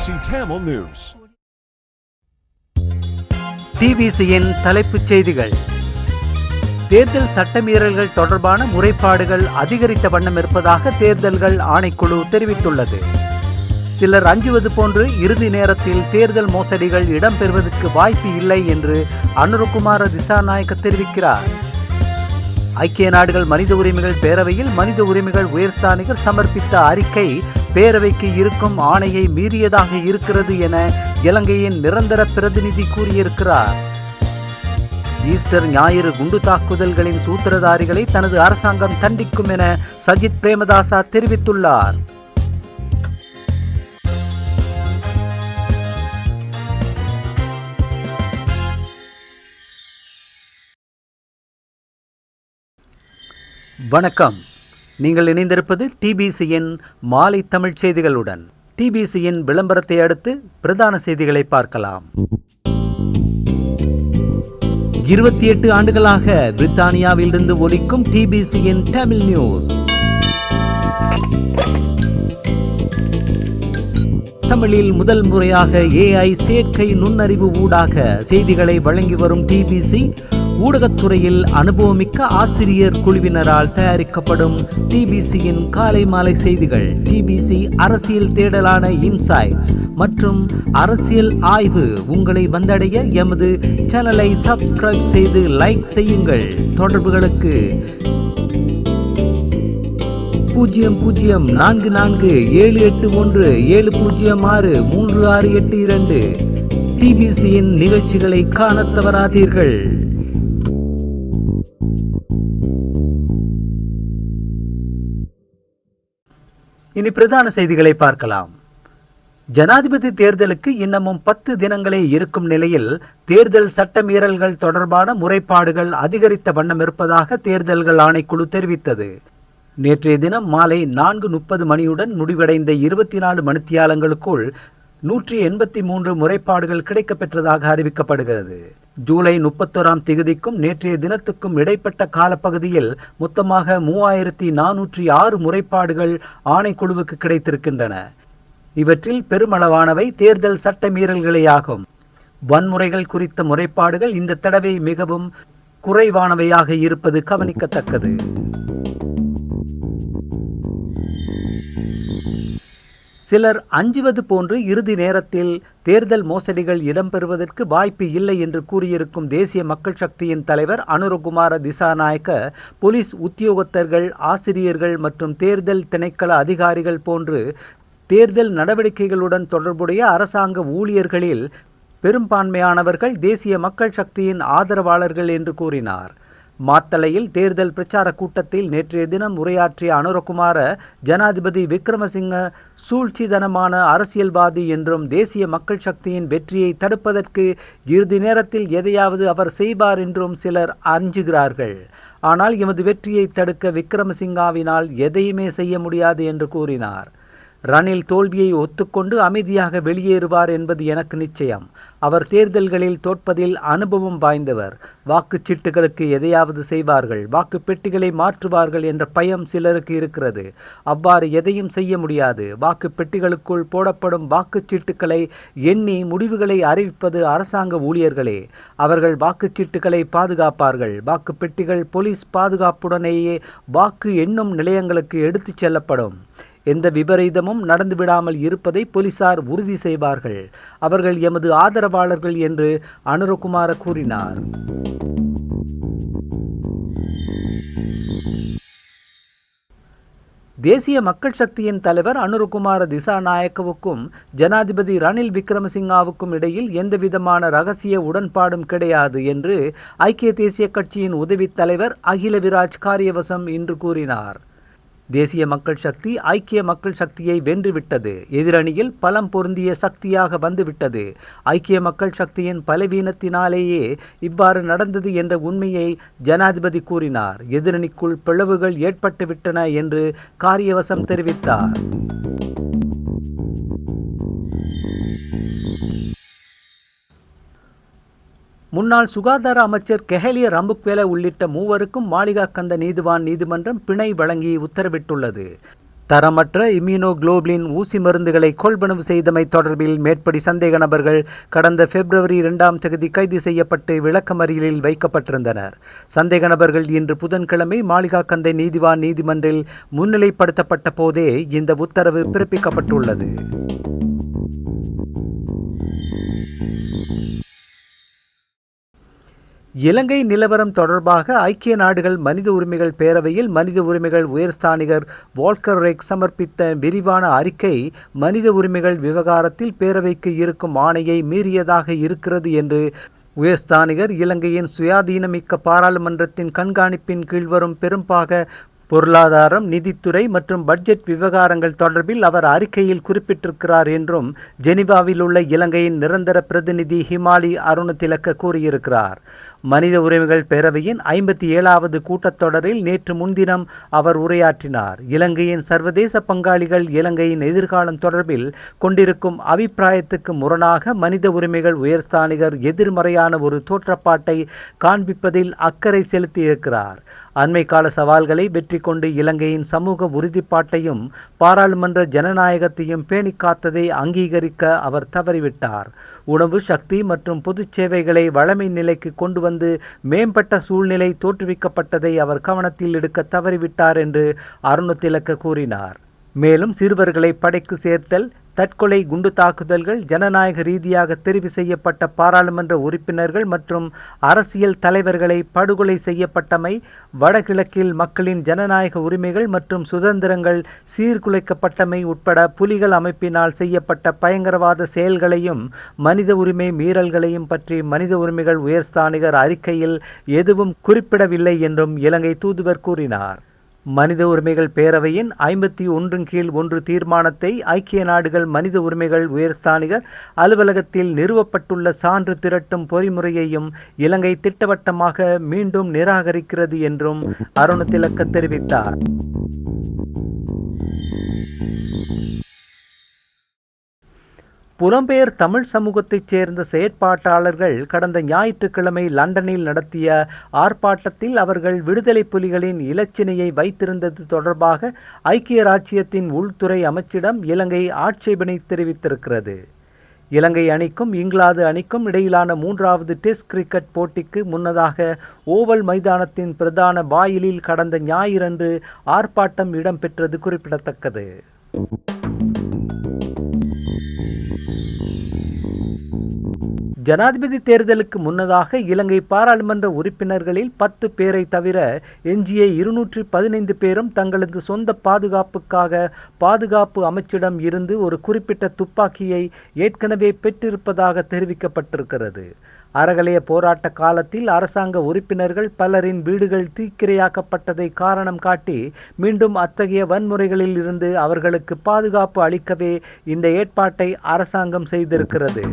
TBC Tamil News. டிபிசியின் தலைப்புச் செய்திகள். தேர்தல் சட்டமீறல்கள் தொடர்பான முறைப்பாடுகள் அதிகரித்த வண்ணம் இருப்பதாக தேர்தல்கள் ஆணைக்குழு தெரிவித்துள்ளது. சிலர் அஞ்சுவது போன்று இறுதி நேரத்தில் தேர்தல் மோசடிகள் இடம்பெறுவதற்கு வாய்ப்பு இல்லை என்று அனுரகுமார திசாநாயக்க தெரிவிக்கிறார். ஐக்கிய நாடுகள் மனித உரிமைகள் பேரவையில் மனித உரிமைகள் உயர்ஸ்தானிகர் சமர்ப்பித்த அறிக்கை பேரவைக்கு இருக்கும் ஆணையை மீறியதாக இருக்கிறது என இலங்கையின் நிரந்தர பிரதிநிதி கூறியிருக்கிறார். ஈஸ்டர் ஞாயிறு குண்டு தாக்குதல்களின் சூத்திரதாரிகளை தனது அரசாங்கம் தண்டிக்கும் என சஜித் பிரேமதாசா தெரிவித்துள்ளார். வணக்கம். நீங்கள் இணைந்திருப்பது டிபிசியின் மாலை தமிழ் செய்திகளுடன். டிபிசியின் விளம்பரத்தை அடுத்து பிரதான செய்திகளை பார்க்கலாம். 28 ஆண்டுகளாக பிரித்தானியாவில் இருந்து ஒலிக்கும் டிபிசியின் தமிழ் நியூஸ். தமிழில் முதல் முறையாக AI செயற்கை நுண்ணறிவு ஊடாக செய்திகளை வழங்கி வரும் டிபிசி ஊடகத்துறையில் அனுபவமிக்க ஆசிரியர் குழுவினரால் தயாரிக்கப்படும் டிபிசியின் காலை மாலை செய்திகள், டிபிசி அரசியல் தேடலான இன்சைட்ஸ் மற்றும் அரசியல் ஆய்வு உங்களை வந்தடைய எமது சேனலை சப்ஸ்கிரைப் செய்து லைக் செய்யுங்கள். தொடர்புகளுக்கு 00447817063682 டிபிசியின் நிகழ்ச்சிகளை காண தவறாதீர்கள். இனி பிரதான செய்திகளை பார்க்கலாம். ஜனாதிபதி தேர்தலுக்கு இன்னமும் 10 தினங்களே இருக்கும் நிலையில் தேர்தல் சட்டமீறல்கள் தொடர்பான முறைப்பாடுகள் அதிகரித்த வண்ணம் இருப்பதாக தேர்தல்கள் ஆணைக்குழு தெரிவித்தது. நேற்றைய தினம் மாலை 4:30 மணியுடன் முடிவடைந்த 24 மணித்தியாலங்களுக்குள் 183 முறைப்பாடுகள் கிடைக்கப்பெற்றதாக அறிவிக்கப்படுகிறது. ஜூலை 31ஆம் திகதிக்கும் நேற்றைய தினத்துக்கும் இடைப்பட்ட காலப்பகுதியில் மொத்தமாக 3406 முறைப்பாடுகள் ஆணைக்குழுவுக்கு கிடைத்திருக்கின்றன. இவற்றில் பெருமளவானவை தேர்தல் சட்ட மீறல்களேயாகும். வன்முறைகள் குறித்த முறைப்பாடுகள் இந்த தடவை மிகவும் குறைவானவையாக இருப்பது கவனிக்கத்தக்கது. சிலர் அஞ்சுவது போன்று இறுதி நேரத்தில் தேர்தல் மோசடிகள் இடம்பெறுவதற்கு வாய்ப்பு இல்லை என்று கூறியிருக்கும் தேசிய மக்கள் சக்தியின் தலைவர் அனுரகுமார திசாநாயக்க போலீஸ் உத்தியோகத்தர்கள், ஆசிரியர்கள் மற்றும் தேர்தல் திணைக்கள அதிகாரிகள் போன்று தேர்தல் நடவடிக்கைகளுடன் தொடர்புடைய அரசாங்க ஊழியர்களில் பெரும்பான்மையானவர்கள் தேசிய மக்கள் சக்தியின் ஆதரவாளர்கள் என்று கூறினார். மாத்தளையில் தேர்தல் பிரச்சார கூட்டத்தில் நேற்றைய தினம் உரையாற்றிய அனுரகுமார, ஜனாதிபதி விக்ரமசிங்க சூழ்ச்சிதனமான அரசியல்வாதி என்றும் தேசிய மக்கள் சக்தியின் வெற்றியை தடுப்பதற்கு இறுதி நேரத்தில் எதையாவது அவர் செய்வார் என்றும் சிலர் அஞ்சுகிறார்கள். ஆனால் எமது வெற்றியை தடுக்க விக்ரமசிங்காவினால் எதையுமே செய்ய முடியாது என்று கூறினார். ரணில் தோல்வியை ஒத்துக்கொண்டு அமைதியாக வெளியேறுவார் என்பது எனக்கு நிச்சயம். அவர் தேர்தல்களில் தோற்பதில் அனுபவம் வாய்ந்தவர். வாக்குச்சீட்டுகளுக்கு எதையாவது செய்வார்கள், வாக்கு பெட்டிகளை மாற்றுவார்கள் என்ற பயம் சிலருக்கு இருக்கிறது. அவ்வாறு எதையும் செய்ய முடியாது. வாக்கு பெட்டிகளுக்குள் போடப்படும் வாக்குச்சீட்டுகளை எண்ணி முடிவுகளை அறிவிப்பது அரசாங்க ஊழியர்களே. அவர்கள் வாக்குச்சீட்டுகளை பாதுகாப்பார்கள். வாக்கு பெட்டிகள் போலீஸ் பாதுகாப்புடனேயே வாக்கு எண்ணும் நிலையங்களுக்கு எடுத்துச் செல்லப்படும். எந்த விபரீதமும் நடந்துவிடாமல் இருப்பதை போலீசார் உறுதி செய்வார்கள். அவர்கள் எமது ஆதரவாளர்கள் என்று அனுரகுமார கூறினார். தேசிய மக்கள் சக்தியின் தலைவர் அனுரகுமார திசாநாயக்கவுக்கும் ஜனாதிபதி ரணில் விக்ரமசிங்காவுக்கும் இடையில் எந்தவிதமான இரகசிய உடன்பாடும் கிடையாது என்று ஐக்கிய தேசிய கட்சியின் உதவித் தலைவர் அகில விராஜ் காரியவசம் இன்று கூறினார். தேசிய மக்கள் சக்தி ஐக்கிய மக்கள் சக்தியை வென்றுவிட்டது. எதிரணியில் பலம் பொருந்திய சக்தியாக வந்துவிட்டது. ஐக்கிய மக்கள் சக்தியின் பலவீனத்தினாலேயே இவ்வாறு நடந்தது என்ற உண்மையை ஜனாதிபதி கூறினார். எதிரணிக்குள் பிளவுகள் ஏற்பட்டுவிட்டன என்று காரியவசம் தெரிவித்தார். முன்னாள் சுகாதார அமைச்சர் கெஹலிய ரம்புக்வெல உள்ளிட்ட மூவருக்கும் மாளிகாக்கந்த நீதிவான் நீதிமன்றம் பிணை வழங்கி உத்தரவிட்டுள்ளது. தரமற்ற இம்யூனோகுளோபுலின் ஊசி மருந்துகளை கொள்வனவு செய்தமை தொடர்பில் மேற்படி சந்தேக நபர்கள் கடந்த பிப்ரவரி 2 கைது செய்யப்பட்டு விளக்கமறியலில் வைக்கப்பட்டிருந்தனர். சந்தேக நபர்கள் இன்று புதன்கிழமை மாளிகாக்கந்தை நீதிவான் நீதிமன்றில் முன்னிலைப்படுத்தப்பட்ட போதே இந்த உத்தரவு பிறப்பிக்கப்பட்டுள்ளது. இலங்கை நிலவரம் தொடர்பாக ஐக்கிய நாடுகள் மனித உரிமைகள் பேரவையில் மனித உரிமைகள் உயர்ஸ்தானிகர் வால்கர் ரெக் சமர்ப்பித்த விரிவான அறிக்கை மனித உரிமைகள் விவகாரத்தில் பேரவைக்கு இருக்கும் ஆணையை மீறியதாக இருக்கிறது என்று உயர்ஸ்தானிகர் இலங்கையின் சுயாதீனமிக்க பாராளுமன்றத்தின் கண்காணிப்பின் கீழ் வரும் பெரும்பாக பொருளாதாரம், நிதித்துறை மற்றும் பட்ஜெட் விவகாரங்கள் தொடர்பில் அவர் அறிக்கையில் குறிப்பிட்டிருக்கிறார் என்றும் ஜெனீவாவில் உள்ள இலங்கையின் நிரந்தர பிரதிநிதி ஹிமாலி அருணதிலக்க கூறியிருக்கிறார். மனித உரிமைகள் பேரவையின் 57வது கூட்டத்தொடரில் நேற்று முன்தினம் அவர் உரையாற்றினார். இலங்கையின் சர்வதேச பங்காளிகள் இலங்கையின் எதிர்காலம் தொடர்பில் கொண்டிருக்கும் அபிப்பிராயத்துக்கு முரணாக மனித உரிமைகள் உயர்ஸ்தானிகர் எதிர்மறையான ஒரு தோற்றப்பாட்டை காண்பிப்பதில் அக்கறை செலுத்தியிருக்கிறார். அண்மை கால சவால்களை வெற்றி கொண்டு இலங்கையின் சமூக உறுதிப்பாட்டையும் பாராளுமன்ற ஜனநாயகத்தையும் பேணி காத்ததை அங்கீகரிக்க அவர் தவறிவிட்டார். உணவு, சக்தி மற்றும் பொது சேவைகளை வழமை நிலைக்கு கொண்டு வந்து மேம்பட்ட சூழ்நிலை தோற்றுவிக்கப்பட்டதை அவர் கவனத்தில் எடுக்க தவறிவிட்டார் என்று அருணதிலக்க கூறினார். மேலும் சிறுவர்களை படைக்கு சேர்த்தல், தற்கொலை, குண்டு தாக்குதல்கள், ஜனநாயக ரீதியாக தெரிவு செய்யப்பட்ட பாராளுமன்ற உறுப்பினர்கள் மற்றும் அரசியல் தலைவர்களை படுகொலை செய்யப்பட்டமை, வடகிழக்கில் மக்களின் ஜனநாயக உரிமைகள் மற்றும் சுதந்திரங்கள் சீர்குலைக்கப்பட்டமை உட்பட புலிகள் அமைப்பினால் செய்யப்பட்ட பயங்கரவாத செயல்களையும் மனித உரிமை மீறல்களையும் பற்றி மனித உரிமைகள் உயர்ஸ்தானிகர் அறிக்கையில் எதுவும் குறிப்பிடவில்லை என்றும் இலங்கை தூதுவர் கூறினார். மனித உரிமைகள் பேரவையின் 51 தீர்மானத்தை ஐக்கிய நாடுகள் மனித உரிமைகள் உயர்ஸ்தானிகர் அலுவலகத்தில் நிறுவப்பட்டுள்ள சான்று திரட்டும் பொறிமுறையையும் இலங்கை திட்டவட்டமாக மீண்டும் நிராகரிக்கிறது என்றும் அருணதிலக்க தெரிவித்தார். புலம்பெயர் தமிழ் சமூகத்தைச் சேர்ந்த செயற்பாட்டாளர்கள் கடந்த ஞாயிற்றுக்கிழமை லண்டனில் நடத்திய ஆர்ப்பாட்டத்தில் அவர்கள் விடுதலை புலிகளின் இலச்சினையை வைத்திருந்தது தொடர்பாக ஐக்கிய இராச்சியத்தின் உள்துறை அமைச்சிடம் இலங்கை ஆட்சேபனை தெரிவித்திருக்கிறது. இலங்கை அணிக்கும் இங்கிலாந்து அணிக்கும் இடையிலான 3வது டெஸ்ட் கிரிக்கெட் போட்டிக்கு முன்னதாக ஓவல் மைதானத்தின் பிரதான வாயிலில் கடந்த ஞாயிறன்று ஆர்ப்பாட்டம் இடம்பெற்றது குறிப்பிடத்தக்கது. ஜனாதிபதி தேர்தலுக்கு முன்னதாக இலங்கை பாராளுமன்ற உறுப்பினர்களில் 10 பேரை தவிர எஞ்சிய 215 பேரும் தங்களது சொந்த பாதுகாப்புக்காக பாதுகாப்பு அமைச்சிடம் இருந்து ஒரு குறிப்பிட்ட துப்பாக்கியை ஏற்கனவே பெற்றிருப்பதாக தெரிவிக்கப்பட்டிருக்கிறது. அறகலைய போராட்ட காலத்தில் அரசாங்க உறுப்பினர்கள் பலரின் வீடுகள் தீக்கிரையாக்கப்பட்டதை காரணம் காட்டி மீண்டும் அத்தகைய வன்முறைகளில் இருந்து அவர்களுக்கு பாதுகாப்பு அளிக்கவே இந்த ஏற்பாட்டை அரசாங்கம் செய்திருக்கிறது.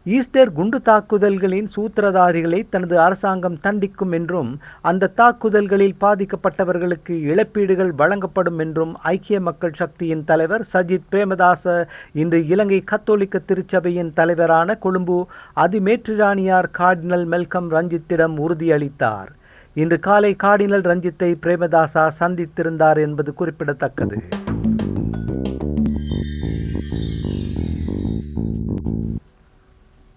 ஈஸ்டர் குண்டு தாக்குதல்களின் சூத்திரதாரிகளை தனது அரசாங்கம் தண்டிக்கும் என்றும் அந்த தாக்குதல்களில் பாதிக்கப்பட்டவர்களுக்கு இழப்பீடுகள் வழங்கப்படும் என்றும் ஐக்கிய மக்கள் சக்தியின் தலைவர் சஜித் பிரேமதாச இன்று இலங்கை கத்தோலிக்க திருச்சபையின் தலைவரான கொழும்பு அதிமேற்றிராணியார் கார்டினல் மெல்கம் ரஞ்சித்திடம் உறுதியளித்தார். இன்று காலை கார்டினல் ரஞ்சித்தை பிரேமதாசா சந்தித்திருந்தார் என்பது குறிப்பிடத்தக்கது.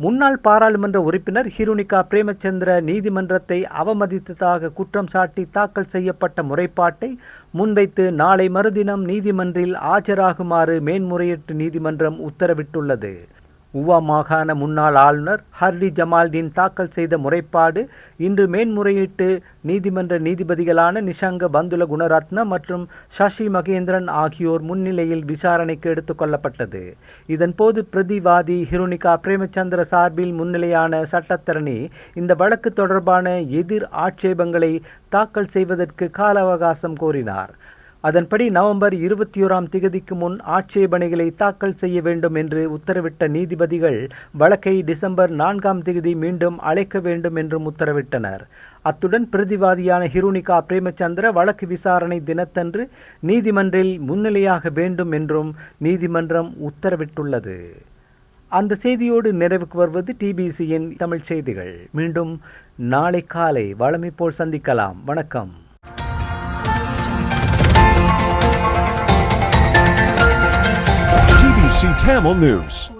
முன்னாள் பாராளுமன்ற உறுப்பினர் ஹிருணிகா பிரேமச்சந்திர நீதிமன்றத்தை அவமதித்ததாக குற்றம் சாட்டி தாக்கல் செய்யப்பட்ட முறைப்பாட்டை முன்வைத்து நாளை மறுதினம் நீதிமன்றில் ஆஜராகுமாறு மேன்முறையீட்டு நீதிமன்றம் உத்தரவிட்டுள்ளது. உவா மாகாண முன்னாள் ஆளுநர் ஹர்டி ஜமால்டீன் தாக்கல் செய்த முறைப்பாடு இன்று மேன்முறையீட்டு நீதிமன்ற நீதிபதிகளான நிஷங்க பந்துல குணரத்ன மற்றும் சசி மகேந்திரன் ஆகியோர் முன்னிலையில் விசாரணைக்கு எடுத்துக்கொள்ளப்பட்டது. இதன்போது பிரதிவாதி ஹிருணிகா பிரேமச்சந்திர சார்பில் முன்னிலையான சட்டத்தரணி இந்த வழக்கு தொடர்பான எதிர் ஆட்சேபங்களை தாக்கல் செய்வதற்கு கால அவகாசம் கோரினார். அதன்படி நவம்பர் 21 முன் ஆட்சேபனைகளை தாக்கல் செய்ய வேண்டும் என்று உத்தரவிட்ட நீதிபதிகள் வழக்கை டிசம்பர் 4 மீண்டும் அழைக்க வேண்டும் என்றும் உத்தரவிட்டனர். அத்துடன் பிரதிவாதியான ஹிருணிகா பிரேமச்சந்திர வழக்கு விசாரணை தினத்தன்று நீதிமன்றில் முன்னிலையாக வேண்டும் என்றும் நீதிமன்றம் உத்தரவிட்டுள்ளது. அந்த செய்தியோடு நிறைவுக்கு வருவது டிபிசியின் தமிழ் செய்திகள். மீண்டும் நாளை காலை வழமை போல் சந்திக்கலாம். வணக்கம். TBC Tamil News.